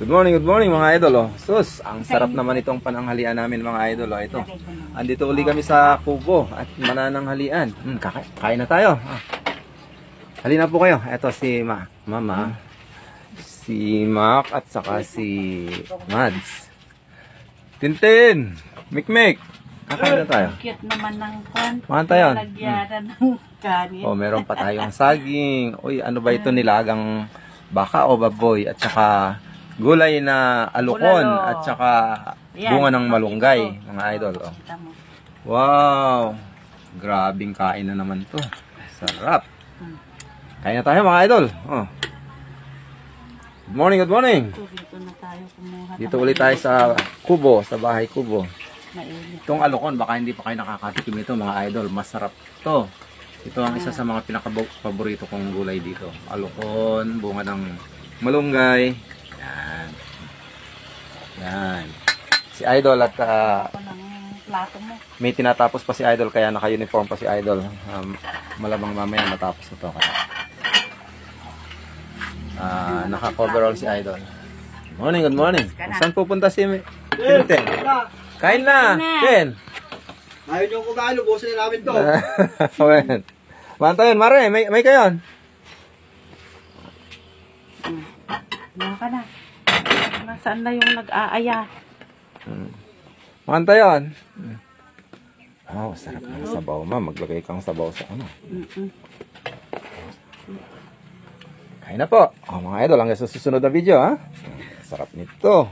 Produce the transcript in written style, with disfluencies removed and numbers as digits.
Good morning mga idol. Oh. Sus, ang sarap naman itong pananghalian namin mga idol. Oh. Ito. Andito uli kami sa Kubo at manananghalian. Kain na tayo. Halina po kayo. Ito si Mama, si Mac at saka si Mads. Tintin, Mikmik. Kakain na tayo. Cute naman ng kwan. Makan tayo. Lagyan ng kanin. Oh, meron pa tayong saging. Uy, ano ba ito, nilagang baka o baboy at saka gulay na alukon at saka bunga ng malunggay, mga idol. Oh. Wow! Grabing kain na naman to. Sarap. Kain na tayo mga idol. Oh. Good morning, good morning. Dito na tayo kumuha. Dito ulit tayo sa Kubo, sa bahay Kubo. Mainit. Itong alukon, baka hindi pa kayo nakakatikim ito mga idol. Masarap to. Ito ang isa sa mga pinaka-paborito kong gulay dito. Alukon, bunga ng malunggay. Yan. Yan. Si Idol at Plato mo. may tinatapos pa si Idol kaya naka-uniform pa si Idol. Malamang mamaya matapos ito. Naka-coverall si Idol. Good morning, good morning. Saan pupunta si Tintin? Kain na! Ken! Ayaw nyo kumain, ubusin na namin to. Manta yun, Mare, may kayon. Yan ka na. Nasaan na yung nag-aaya? Manta yun. Oh, sarap ng sabaw, ma. Maglagay kang sabaw sa ano. Kain na po. Oh, mga idol, hanggang sa susunod na video, ha? Sarap nito.